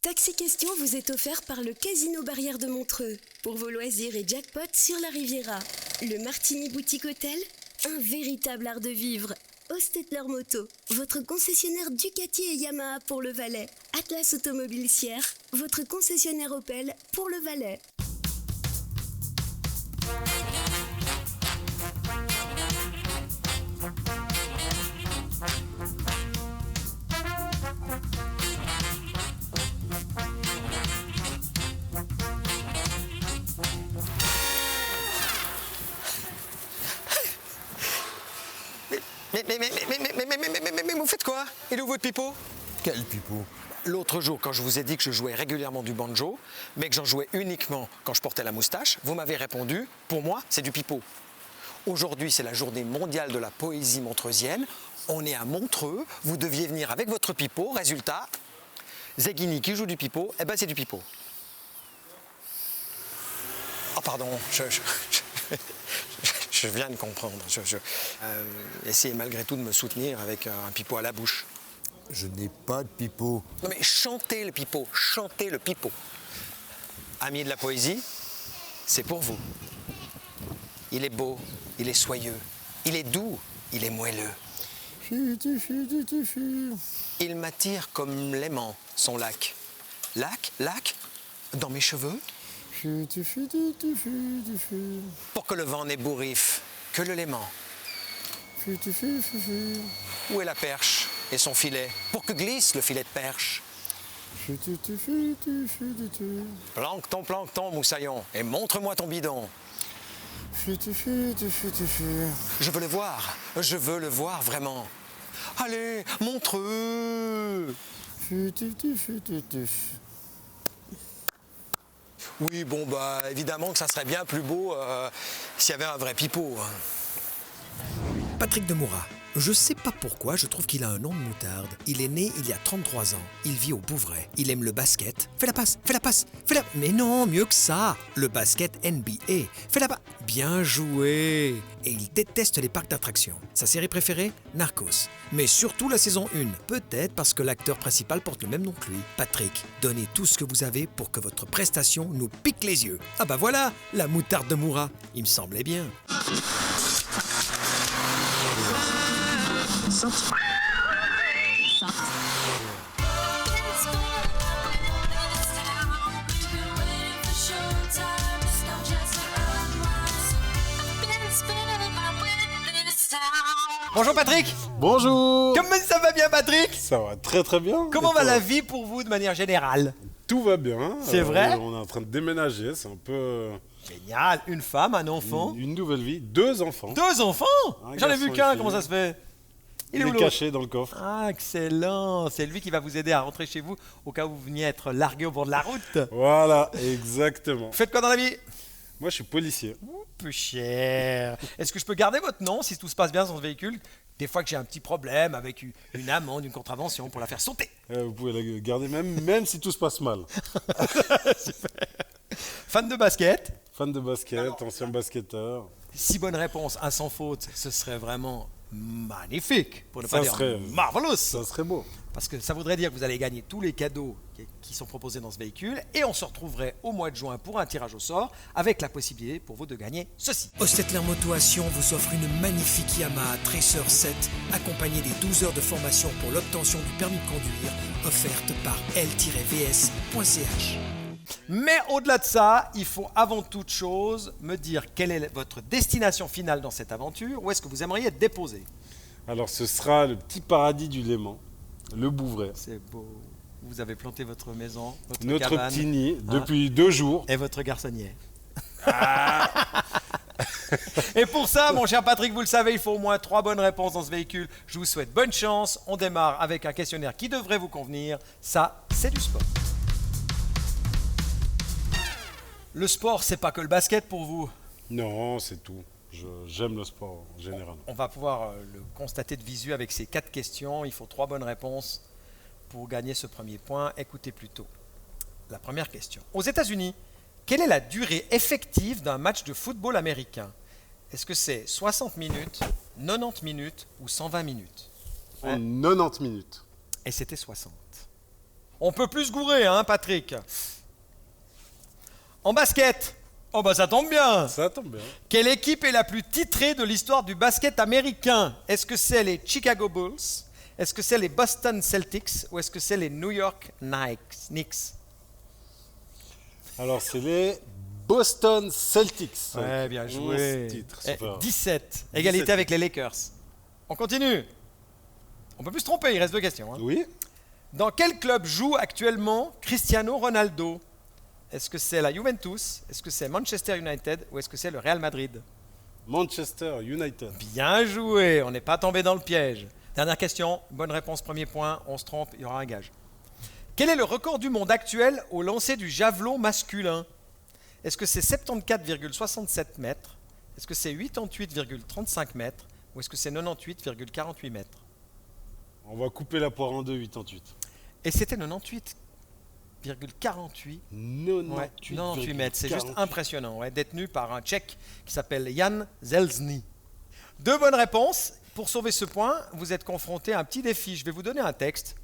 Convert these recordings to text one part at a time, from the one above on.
Taxi Question vous est offert par le Casino Barrière de Montreux. Pour vos loisirs et jackpot sur la Riviera. Le Martini Boutique Hôtel, un véritable art de vivre. Ostetler Moto, votre concessionnaire Ducati et Yamaha pour le Valais. Atlas Automobile Sierre, votre concessionnaire Opel pour le Valais. Mais vous faites quoi? Il est où votre pipeau? Quel pipeau? L'autre jour, quand je vous ai dit que je jouais régulièrement du banjo, mais que j'en jouais uniquement quand je portais la moustache, vous m'avez répondu, pour moi, c'est du pipeau. Aujourd'hui, c'est la journée mondiale de la poésie montreusienne. On est à Montreux, vous deviez venir avec votre pipeau. Résultat, Zeghini qui joue du pipeau, eh ben c'est du pipeau. Oh pardon, je viens de comprendre. Essayez malgré tout de me soutenir avec un pipeau à la bouche. Je n'ai pas de pipeau. Non mais chantez le pipeau, chantez le pipeau. Amis de la poésie, c'est pour vous. Il est beau, il est soyeux, il est doux, il est moelleux. Il m'attire comme l'aimant, son lac. Lac, dans mes cheveux. Pour que le vent n'ébouriffe que le léman. Où est la perche et son filet, pour que glisse le filet de perche? Plancton, plancton, moussaillon, et montre-moi ton bidon. Je veux le voir vraiment. Allez, montre-le. Oui, bon, bah, évidemment que ça serait bien plus beau s'il y avait un vrai pipeau. Patrick Demourat. Je sais pas pourquoi, je trouve qu'il a un nom de moutarde. Il est né il y a 33 ans. Il vit au Bouvray. Il aime le basket. Fais la passe. Mais non, mieux que ça. Le basket NBA. Fais la passe. Bien joué. Et il déteste les parcs d'attractions. Sa série préférée? Narcos. Mais surtout la saison 1. Peut-être parce que l'acteur principal porte le même nom que lui. Patrick, donnez tout ce que vous avez pour que votre prestation nous pique les yeux. Ah bah voilà, la moutarde de Moura. Il me semblait bien. Bonjour Patrick. Bonjour. Comment ça va bien Patrick? Ça va très très bien. Comment Et va toi? la vie pour vous de manière générale? Tout va bien. C'est vrai? On est en train de déménager, c'est un peu Génial, une femme, un enfant. une nouvelle vie. 2 enfants. 2 enfants? Un J'en ai garçon vu et qu'un, fille. comment ça se fait? Il où est l'autre? caché dans le coffre. Ah, excellent. C'est lui qui va vous aider à rentrer chez vous au cas où vous veniez être largué au bord de la route. Voilà, exactement. Vous faites quoi dans la vie? Moi, je suis policier. Peu cher. Est-ce que je peux garder votre nom si tout se passe bien dans ce véhicule? Des fois que j'ai un petit problème avec une amende, une contravention pour la faire sauter. Vous pouvez la garder même si tout se passe mal. Super. Fan de basket? Fan de basket, ancien basketteur. 6 bonnes réponses, un sans faute, ce serait vraiment magnifique, pour ne pas Ça dire serait- marvelous. Ça serait beau. Parce que ça voudrait dire que vous allez gagner tous les cadeaux qui sont proposés dans ce véhicule et on se retrouverait au mois de juin pour un tirage au sort avec la possibilité pour vous de gagner ceci. Ostetler Motoation vous offre une magnifique Yamaha Tracer 7 accompagnée des 12 heures de formation pour l'obtention du permis de conduire offerte par l-vs.ch. Mais au-delà de ça, il faut avant toute chose me dire quelle est votre destination finale dans cette aventure, où est-ce que vous aimeriez être déposé. Alors, ce sera le petit paradis du Léman, le Bouvray. C'est beau. Vous avez planté votre maison, votre Notre cabane, petit nid, hein, depuis 2 jours. et votre garçonnière. Et pour ça, mon cher Patrick, vous le savez, il faut au moins 3 bonnes réponses dans ce véhicule. Je vous souhaite bonne chance. On démarre avec un questionnaire qui devrait vous convenir. Ça, c'est du sport. Le sport, c'est pas que le basket pour vous. Non, c'est tout. J'aime le sport en général. On va pouvoir le constater de visu avec ces 4 questions. Il faut 3 bonnes réponses pour gagner ce premier point. Écoutez plutôt. La première question. Aux États-Unis, quelle est la durée effective d'un match de football américain? Est-ce que c'est 60 minutes, 90 minutes ou 120 minutes? En 90 minutes. Et c'était 60. On peut plus se gourer, hein, Patrick. En basket. Oh bah ça tombe bien. Ça tombe bien. Quelle équipe est la plus titrée de l'histoire du basket américain? Est-ce que c'est les Chicago Bulls? Est-ce que c'est les Boston Celtics? Ou est-ce que c'est les New York Knicks? Alors, c'est les Boston Celtics. Ouais, bien joué. 11 titres, Eh, super. 17. Égalité 17. avec les Lakers. On continue. On peut plus se tromper, il reste 2 questions. Hein. Oui. Dans quel club joue actuellement Cristiano Ronaldo? Est-ce que c'est la Juventus? Est-ce que c'est Manchester United? Ou est-ce que c'est le Real Madrid? Manchester United. Bien joué, on n'est pas tombé dans le piège. Dernière question, bonne réponse, premier point. On se trompe, il y aura un gage. Quel est le record du monde actuel au lancer du javelot masculin? Est-ce que c'est 74,67 mètres? Est-ce que c'est 88,35 mètres? Ou est-ce que c'est 98,48 mètres? On va couper la poire en deux, 88. Et c'était 98,48 ouais, 98 mètres. C'est juste impressionnant. Ouais, détenu par un Tchèque qui s'appelle Jan Zelzny. 2 bonnes réponses. Pour sauver ce point, vous êtes confronté à un petit défi. Je vais vous donner un texte.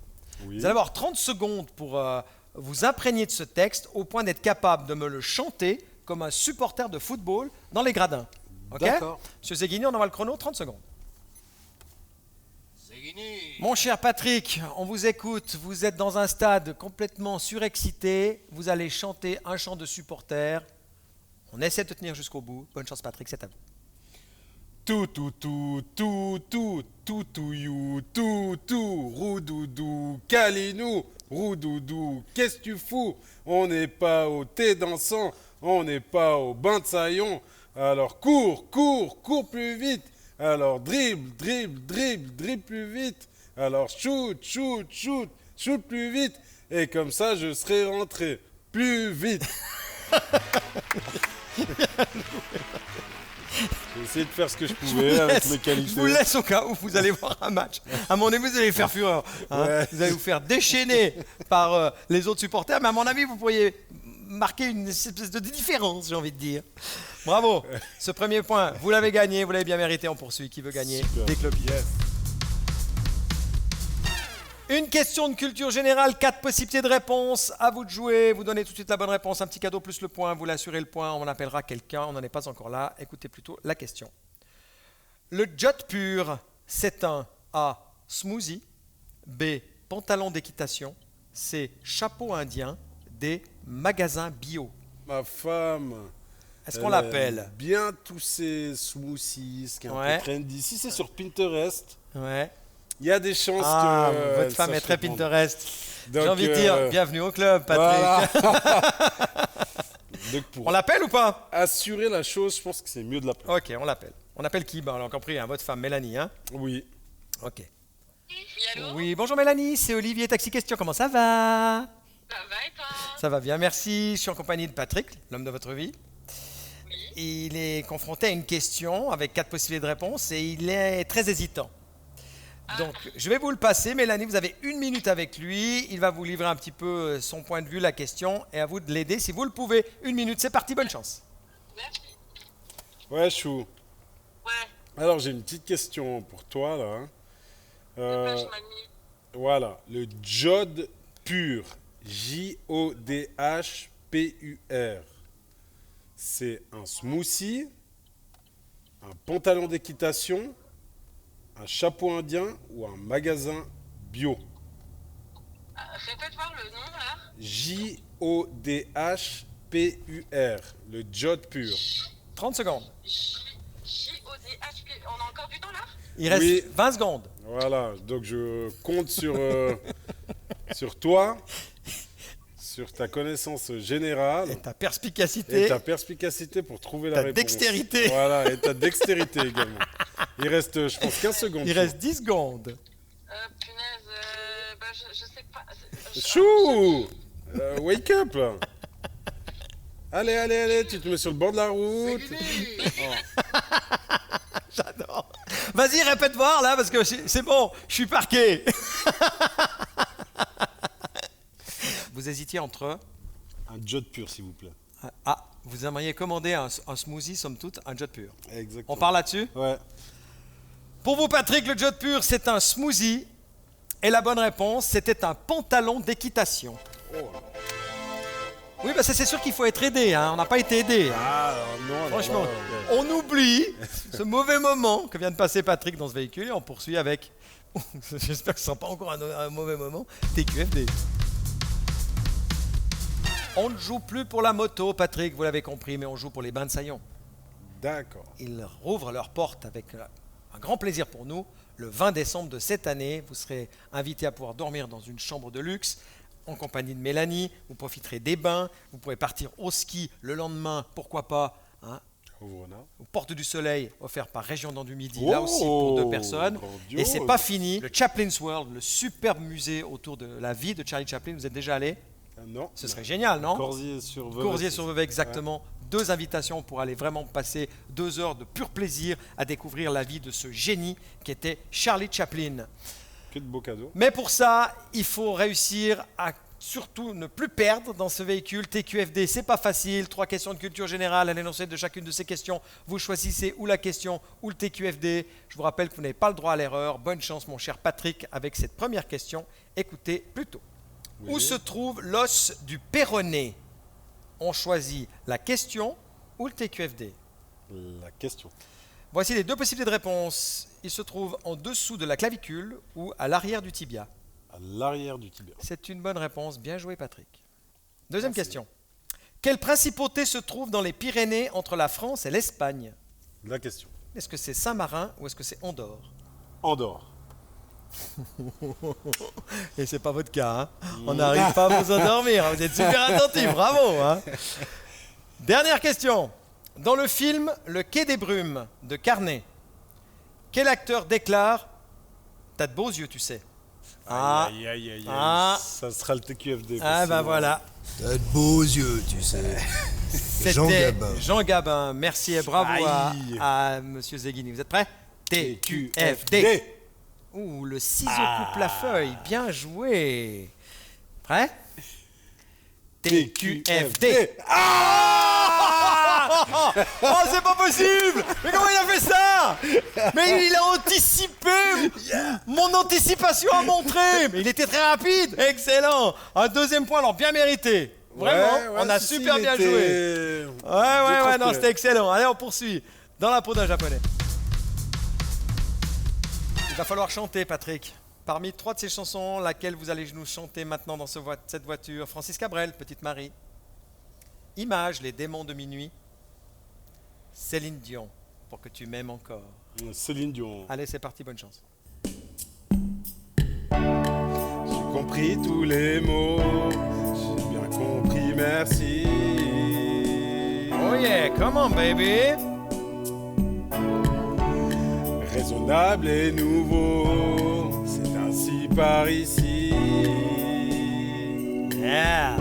Oui. Vous allez avoir 30 secondes pour vous imprégner de ce texte au point d'être capable de me le chanter comme un supporter de football dans les gradins. Ok? D'accord. Monsieur Zeghini, on envoie le chrono, 30 secondes. Mon cher Patrick, on vous écoute. Vous êtes dans un stade complètement surexcité. Vous allez chanter un chant de supporter. On essaie de tenir jusqu'au bout. Bonne chance, Patrick, c'est à vous. Tout, you, tout, roudoudou, calinou, roudoudou, qu'est-ce que tu fous? On n'est pas au thé dansant, on n'est pas au bain de saillon. Alors cours plus vite. Alors dribble plus vite. Alors shoot plus vite. Et comme ça, je serai rentré plus vite. J'ai essayé de faire ce que je pouvais avec mes qualités. Je vous laisse au cas où vous allez voir un match. À mon avis, vous allez faire fureur. Hein. Ouais. Vous allez vous faire déchaîner par les autres supporters. Mais à mon avis, vous pourriez marquer une espèce de différence, j'ai envie de dire. Bravo. Ce premier point, vous l'avez gagné. Vous l'avez bien mérité. On poursuit. Qui veut gagner Super. des clubs? Yes. Une question de culture générale, 4 possibilités de réponse. À vous de jouer. Vous donnez tout de suite la bonne réponse. Un petit cadeau plus le point. Vous l'assurez le point. On appellera quelqu'un. On n'en est pas encore là. Écoutez plutôt la question. Le jot pur, c'est un A. Smoothie. B. Pantalon d'équitation. C. Chapeau indien. D. Magasin bio. Ma femme. Est-ce qu'on elle l'appelle? aime bien tous ces smoothies, ce qui est un Ouais. peu trendy. Si c'est sur Pinterest, Ouais. il y a des chances Ah, que. votre femme est très Pinterest. Donc, J'ai envie de dire, bienvenue au club, Patrick. Voilà. Donc pour On l'appelle ou pas? assurer la chose, je pense que c'est mieux de l'appeler. Ok, on l'appelle. On appelle qui? Ben, on l'a compris, hein, votre femme Mélanie. Hein? Oui. Ok. Oui, allô? Oui, bonjour Mélanie, c'est Olivier Taxi Question. Comment ça va? Ça va et toi? Ça va bien, merci. Je suis en compagnie de Patrick, l'homme de votre vie. Oui. Il est confronté à une question avec 4 possibilités de réponse et il est très hésitant. Donc, je vais vous le passer. Mélanie, vous avez 1 minute avec lui. Il va vous livrer un petit peu son point de vue, la question, et à vous de l'aider si vous le pouvez. 1 minute, c'est parti, bonne chance. Merci. Ouais, Chou. Ouais, Alors, j'ai une petite question pour toi, là. dommage, mamie. Voilà, le Jod pur. Jodhpur. C'est un smoothie, un pantalon d'équitation, un chapeau indien ou un magasin bio. Répète voir le nom là. Jodhpur. Le Jod pur. 30 secondes. J-O-D-H-P. On a encore du temps là? Il reste Oui. 20 secondes. Voilà, donc je compte sur, sur toi, sur ta connaissance générale Et ta perspicacité. et ta perspicacité pour trouver la Ta réponse. dextérité. Voilà, et ta dextérité également. Il reste, je pense, 15 secondes. Il reste 10 secondes. Punaise, bah, je sais pas. Chou wake up là. Allez, tu te mets sur le bord de la route. J'adore. Vas-y, répète voir là, parce que c'est bon, je suis parqué. Vous hésitiez entre... Un Jod pur, s'il vous plaît. Ah, vous aimeriez commander un smoothie, somme toute, un Jod pur. Exactement. On parle là-dessus? Ouais. Pour vous, Patrick, le Jod pur, c'est un smoothie Et la bonne réponse, c'était un pantalon d'équitation. Oui, bah c'est sûr qu'il faut être aidé, hein. On n'a pas été aidé. Hein. Ah non, Franchement, là, on oublie ce mauvais moment que vient de passer Patrick dans ce véhicule et on poursuit avec, j'espère que ce ne sera pas encore un mauvais moment, TQFD. On ne joue plus pour la moto, Patrick, vous l'avez compris, mais on joue pour les bains de Saillon. D'accord. Ils rouvrent leurs portes avec un grand plaisir pour nous. Le 20 décembre de cette année, vous serez invité à pouvoir dormir dans une chambre de luxe en compagnie de Mélanie. Vous profiterez des bains, vous pourrez partir au ski le lendemain, pourquoi pas, hein, aux Portes du Soleil, offert par Région dans du Midi, là aussi pour 2 personnes. Grandiose. Et c'est pas fini. Le Chaplin's World, le superbe musée autour de la vie de Charlie Chaplin, vous êtes déjà allé? Non. Ce serait génial, non? Corsier-sur-Vevey. Coursier-sur-Vevey, exactement. 2 invitations pour aller vraiment passer 2 heures de pur plaisir à découvrir la vie de ce génie qui était Charlie Chaplin. Que de beaux cadeaux. Mais pour ça, il faut réussir à surtout ne plus perdre dans ce véhicule. TQFD, c'est pas facile. 3 questions de culture générale à l'énoncé de chacune de ces questions. Vous choisissez ou la question ou le TQFD. Je vous rappelle que vous n'avez pas le droit à l'erreur. Bonne chance, mon cher Patrick, avec cette première question. Écoutez plutôt. Oui. Où se trouve l'os du péroné? On choisit la question ou le TQFD. La question. Voici les 2 possibilités de réponse. Il se trouve en dessous de la clavicule ou à l'arrière du tibia. À l'arrière du tibia. C'est une bonne réponse. Bien joué, Patrick. Deuxième Merci. question. Quelle principauté se trouve dans les Pyrénées entre la France et l'Espagne? La question. Est-ce que c'est Saint-Marin ou est-ce que c'est Andorre? Andorre. Et c'est pas votre cas, hein. On n'arrive pas à vous endormir, hein. Vous êtes super attentifs, bravo, hein. Dernière question. Dans le film Le Quai des Brumes de Carnet, quel acteur déclare « T'as de beaux yeux, tu sais ». Ah, Aïe, aïe, aïe, aïe. Ah. Ça sera le TQFD. ah ben voilà. T'as de beaux yeux, tu sais. Jean C'était Gabin. Jean Gabin. Merci et bravo Aïe. à Monsieur Zeghini. Vous êtes prêts? TQFD. TQFD. Ouh, le ciseau coupe la feuille. Bien joué. Prêt? TQFD. Oh, c'est pas possible! Mais comment il a fait ça? Mais il a anticipé! Mon anticipation a montré! Mais il était très rapide! Excellent! Un 2e point, alors bien mérité. Vraiment, on a super bien joué. Ouais, non, c'était excellent. Allez, on poursuit. Dans la peau d'un japonais. Il va falloir chanter, Patrick. Parmi 3 de ces chansons, laquelle vous allez nous chanter maintenant dans cette voiture? Francis Cabrel, Petite Marie. Image, Les démons de minuit. Céline Dion, Pour que tu m'aimes encore. Céline Dion. Allez, c'est parti, bonne chance. J'ai compris tous les mots. J'ai bien compris, merci. Oh yeah, come on, baby. Raisonnable et nouveau, c'est ainsi par ici. Yeah.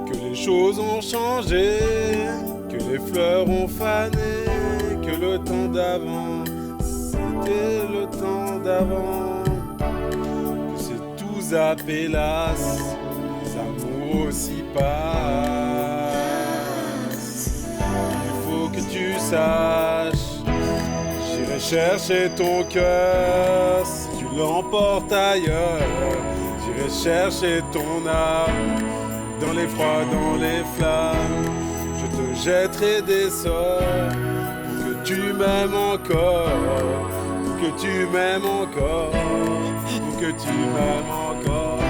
Que les choses ont changé, que les fleurs ont fané, que le temps d'avant, c'était le temps d'avant. Que c'est tout zappé, las, les amours aussi passent. Il faut que tu saches, j'irai chercher ton cœur si tu l'emportes ailleurs. J'irai chercher ton âme dans les froids, dans les flammes. Je te jetterai des sorts pour que tu m'aimes encore, pour que tu m'aimes encore, pour que tu m'aimes encore.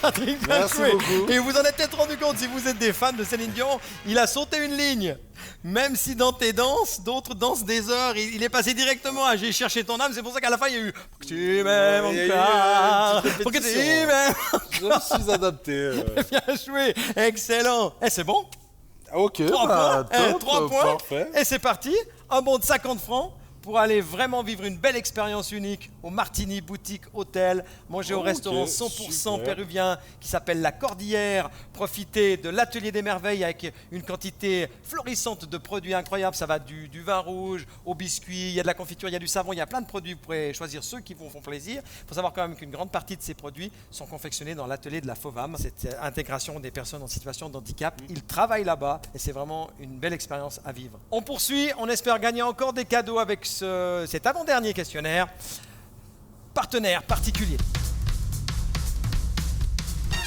Patrick, bien Merci joué. beaucoup. Et vous en êtes peut-être rendu compte, si vous êtes des fans de Céline Dion, il a sauté une ligne. Même si dans tes danses, d'autres dansent des heures, il est passé directement à J'ai cherché ton âme. C'est pour ça qu'à la fin, il y a eu Pour que tu m'aimes Il y a eu encore. une petite Pour que tu répétition. m'aimes. Je me suis adapté. Bien joué, excellent. Eh, c'est bon? Ok, 3 bah, points. top, 3 points. parfait. Et c'est parti. Un bon de 50 francs pour aller vraiment vivre une belle expérience unique au Martini Boutique Hôtel, manger au Ok, restaurant 100% super. péruvien qui s'appelle La Cordillère, profiter de l'Atelier des Merveilles avec une quantité florissante de produits incroyables. Ça va du vin rouge au biscuit, il y a de la confiture, il y a du savon, il y a plein de produits. Vous pourrez choisir ceux qui vous font plaisir. Il faut savoir quand même qu'une grande partie de ces produits sont confectionnés dans l'atelier de la FOVAM, cette intégration des personnes en situation de handicap. Ils travaillent là-bas et c'est vraiment une belle expérience à vivre. On poursuit, on espère gagner encore des cadeaux avec cet avant-dernier questionnaire. Partenaire particulier.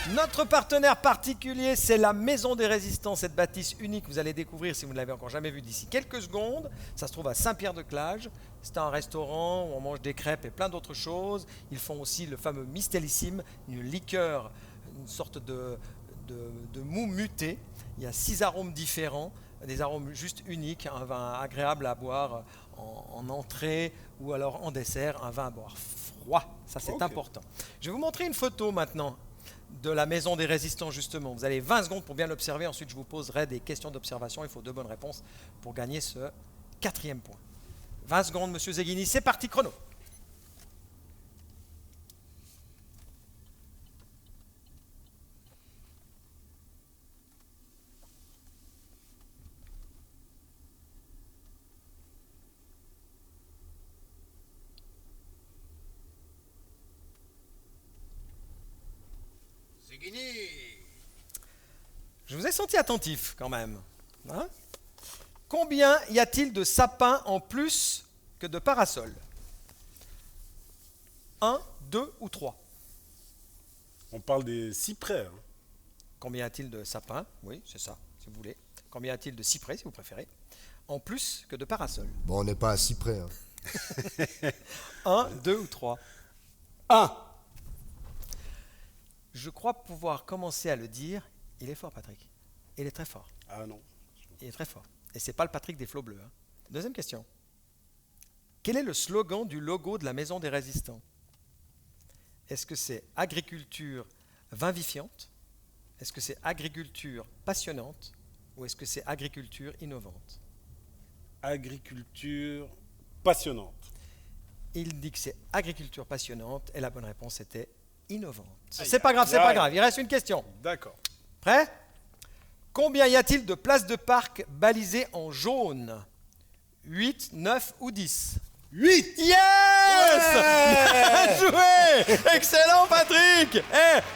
Notre partenaire particulier, c'est la Maison des Résistants, cette bâtisse unique que vous allez découvrir si vous ne l'avez encore jamais vue d'ici quelques secondes. Ça se trouve à Saint-Pierre-de-Clage. C'est un restaurant où on mange des crêpes et plein d'autres choses. Ils font aussi le fameux Mistellissime, une liqueur, une sorte de mou muté. Il y a 6 arômes différents, des arômes juste uniques, un vin agréable à boire en entrée ou alors en dessert, un vin à boire froid. Ça, c'est important. Je vais vous montrer une photo maintenant de la Maison des Résistants, justement. Vous avez 20 secondes pour bien l'observer. Ensuite, je vous poserai des questions d'observation. Il faut 2 bonnes réponses pour gagner ce 4e point. 20 secondes, monsieur Zeghini. C'est parti, chrono. Je vous ai senti attentif quand même. Hein? Combien y a-t-il de sapins en plus que de parasols? 1, 2 ou 3? On parle des cyprès. Hein. Combien y a-t-il de sapins? Oui, c'est ça, si vous voulez. Combien y a-t-il de cyprès, si vous préférez? En plus que de parasols. Bon, on n'est pas à si près. Hein. 1, 2 ou 3? 1. Je crois pouvoir commencer à le dire. Il est fort, Patrick. Il est très fort. Ah non. Il est très fort. Et c'est pas le Patrick des flots bleus. Hein. Deuxième question. Quel est le slogan du logo de la Maison des Résistants? Est-ce que c'est agriculture vivifiante? Est-ce que c'est agriculture passionnante? Ou est-ce que c'est agriculture innovante? Agriculture passionnante. Il dit que c'est agriculture passionnante et la bonne réponse était innovante. Aïe, C'est pas grave, c'est aïe, pas aïe. grave. Il reste une question. D'accord. Prêt? Combien y a-t-il de places de parc balisées en jaune? 8, 9 ou 10? 8. Yes! Bien joué! Excellent, Patrick!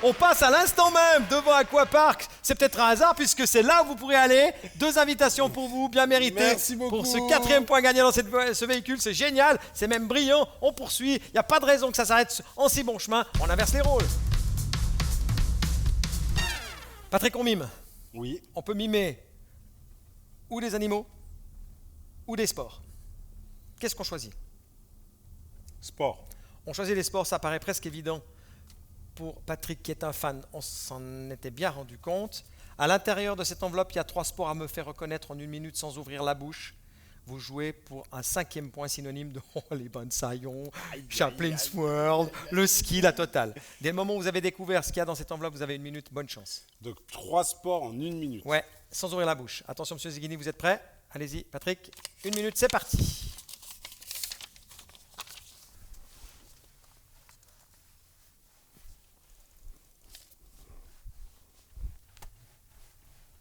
On passe à l'instant même devant Aquapark. C'est peut-être un hasard puisque c'est là où vous pourrez aller. 2 invitations pour vous, bien méritées. Merci beaucoup. Pour ce 4e point gagné dans ce véhicule. C'est génial, c'est même brillant. On poursuit. Il n'y a pas de raison que ça s'arrête en si bon chemin. On inverse les rôles. Patrick, on mime. Oui. On peut mimer ou des animaux ou des sports. Qu'est-ce qu'on choisit? Sport. On choisit les sports, ça paraît presque évident pour Patrick qui est un fan. On s'en était bien rendu compte. À l'intérieur de cette enveloppe, il y a 3 sports à me faire reconnaître en 1 minute sans ouvrir la bouche. Vous jouez pour un 5e point synonyme de les bonsaillons, Chaplin's World, le ski, la totale. Dès le moment où vous avez découvert ce qu'il y a dans cette enveloppe, vous avez 1 minute, bonne chance. Donc 3 sports en 1 minute. Ouais, sans ouvrir la bouche. Attention, monsieur Zeghini, vous êtes prêts? Allez-y, Patrick. 1 minute, c'est parti.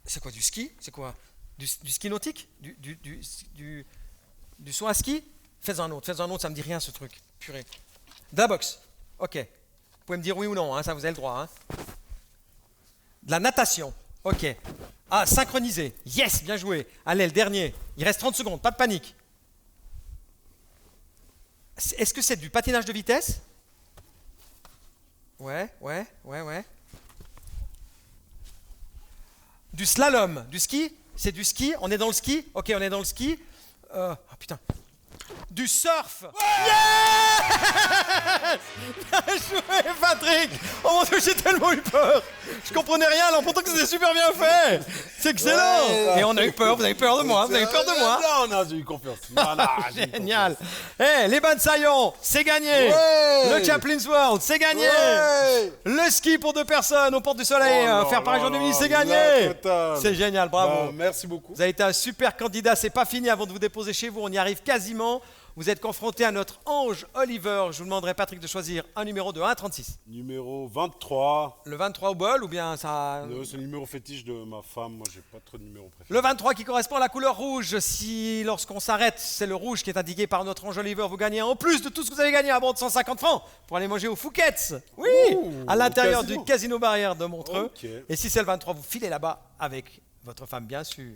C'est quoi, du ski? C'est quoi? Du ski nautique? Du saut à ski? Fais un autre, ça me dit rien ce truc. Purée. De la boxe. Ok. Vous pouvez me dire oui ou non, hein, ça vous avez le droit. Hein. De la natation. Ok. Ah, synchronisé. Yes, bien joué. Allez, le dernier. Il reste 30 secondes, pas de panique. Est-ce que c'est du patinage de vitesse? Ouais. Du slalom, du ski? C'est du ski? On est dans le ski? Ok, on est dans le ski. Oh putain. Du surf! Yes! Bien joué, Patrick! Oh mon Dieu, j'ai tellement eu peur! Je comprenais rien, alors pourtant que c'était super bien fait! C'est excellent! Ouais. Et on a eu peur, vous avez peur de moi, vous avez peur de moi! Non, j'ai eu confiance. Voilà, j'ai eu Génial! Les bonsaillons, c'est gagné! Ouais. Le Chaplin's World, c'est gagné! Ouais. Le ski pour 2 personnes au Porte du Soleil, Oh là faire Paris là Journée, c'est là, gagné! la totale. C'est génial, bravo! Bah, merci beaucoup. Vous avez été un super candidat, c'est pas fini avant de vous déposer chez vous, on y arrive quasiment. Vous êtes confronté à notre ange Oliver. Je vous demanderai, Patrick, de choisir un numéro de 1 à 36. Numéro 23. Le 23 au bol ou bien ça... C'est le numéro fétiche de ma femme. Moi, j'ai pas trop de numéro préféré. Le 23 qui correspond à la couleur rouge. Si lorsqu'on s'arrête, c'est le rouge qui est indiqué par notre ange Oliver, vous gagnez en plus de tout ce que vous avez gagné un bon de 150 francs pour aller manger au Fouquet's. Oui, à l'intérieur du casino Barrière de Montreux. Okay. Et si c'est le 23, vous filez là-bas avec votre femme, bien sûr.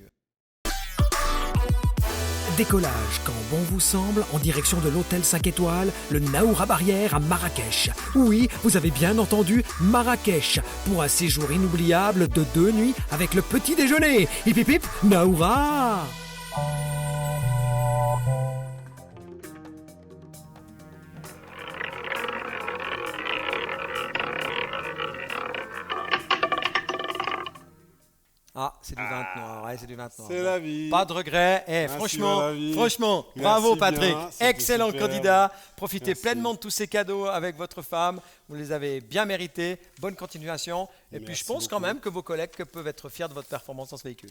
Décollage quand bon vous semble en direction de l'hôtel 5 étoiles, le Naoura Barrière à Marrakech. Oui, vous avez bien entendu, Marrakech, pour un séjour inoubliable de 2 nuits avec le petit déjeuner. Hip hip hip, Naoura! Ah, c'est du vin noir, ouais, c'est du vin noir. C'est la vie. Pas de regret. Franchement, Merci bravo Patrick. bien, c'était Excellent super. candidat. Profitez Merci. pleinement de tous ces cadeaux avec votre femme. Vous les avez bien mérités. Bonne continuation. Et puis je Merci pense quand beaucoup. même que vos collègues peuvent être fiers de votre performance dans ce véhicule.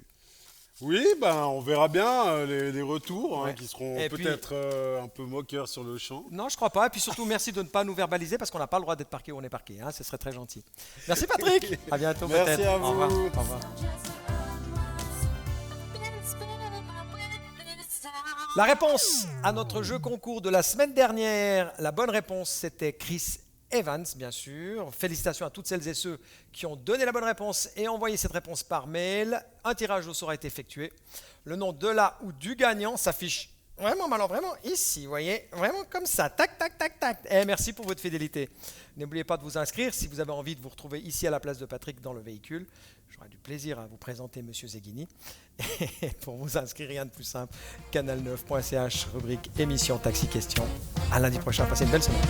Oui, ben, on verra bien les retours Ouais. qui seront Et puis- peut-être un peu moqueurs sur le champ. Non, je crois pas. Et puis surtout, merci de ne pas nous verbaliser parce qu'on n'a pas le droit d'être parqué où on est parqué. Hein. Ce serait très gentil. Merci Patrick. À bientôt Merci peut-être. à Au revoir. vous. Au revoir. La réponse à notre jeu concours de la semaine dernière, la bonne réponse c'était Chris Evans, bien sûr. Félicitations à toutes celles et ceux qui ont donné la bonne réponse et envoyé cette réponse par mail. Un tirage au sort a été effectué. Le nom de la ou du gagnant s'affiche vraiment, mais alors vraiment ici, vous voyez, vraiment comme ça, tac, tac, tac, tac. Et merci pour votre fidélité. N'oubliez pas de vous inscrire si vous avez envie de vous retrouver ici à la place de Patrick dans le véhicule. J'aurai du plaisir à vous présenter Monsieur Zeghini. Et pour vous inscrire, rien de plus simple, canal9.ch, rubrique émission Taxi Question. À lundi prochain, passez une belle semaine.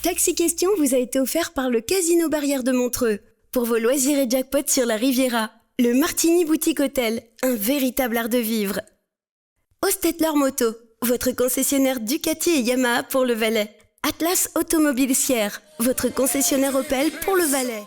Taxi Question vous a été offert par le Casino Barrière de Montreux. Pour vos loisirs et jackpots sur la Riviera, le Martini Boutique Hôtel, un véritable art de vivre. Ostetler Moto, votre concessionnaire Ducati et Yamaha pour le Valais. Atlas Automobile Sierre, votre concessionnaire Opel pour le Valais.